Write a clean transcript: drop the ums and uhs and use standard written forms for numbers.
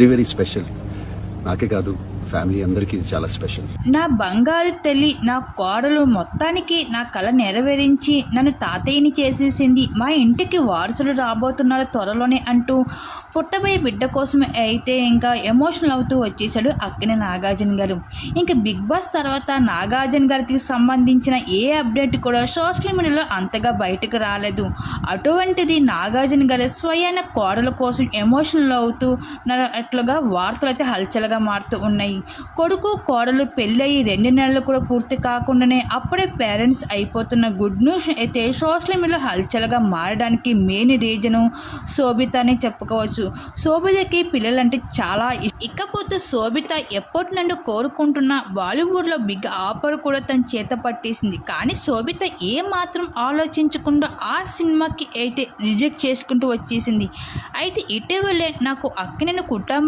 Very very special. నాకే కాదు, family అందరికీ ఇది చాలా స్పెషల్. నా బంగారు తల్లి, నా కోడలు మొత్తానికి నా కల నెరవేరించి నన్ను తాతయ్యని చేసేసింది. మా ఇంటికి వారసులు రాబోతున్నారు త్వరలోనే అంటూ పుట్టబోయే బిడ్డ కోసం అయితే ఇంకా ఎమోషనల్ అవుతూ వచ్చేసాడు అక్కినేని నాగార్జున గారు. ఇంకా బిగ్ బాస్ తర్వాత నాగార్జున గారికి సంబంధించిన ఏ అప్డేట్ కూడా సోషల్ మీడియాలో అంతగా బయటకు రాలేదు. అటువంటిది నాగార్జున గారి స్వయాన కోడల కోసం ఎమోషనల్ అవుతూ అట్లుగా వార్తలు అయితే హల్చల్గా మారుతూ ఉన్నాయి. కొడుకు కోడలు పెళ్ళయి 2 నెలలు కూడా పూర్తి కాకుండానే అప్పుడే పేరెంట్స్ అయిపోతున్న గుడ్ న్యూస్ అయితే సోషల్ మీడియాలో హల్చల్గా మారడానికి మెయిన్ రీజను శోభిత అని చెప్పుకోవచ్చు. శోభితకి పిల్లలంటే చాలా ఇకపోతే శోభిత ఎప్పటి నుండి కోరుకుంటున్న బాలీవుడ్లో బిగ్ ఆఫర్ కూడా తన చేత పట్టేసింది. కానీ శోభిత ఏ మాత్రం ఆలోచించకుండా ఆ సినిమాకి అయితే రిజెక్ట్ చేసుకుంటూ వచ్చేసింది. అయితే ఇటీవలే నాకు అక్కినేని కుటుంబ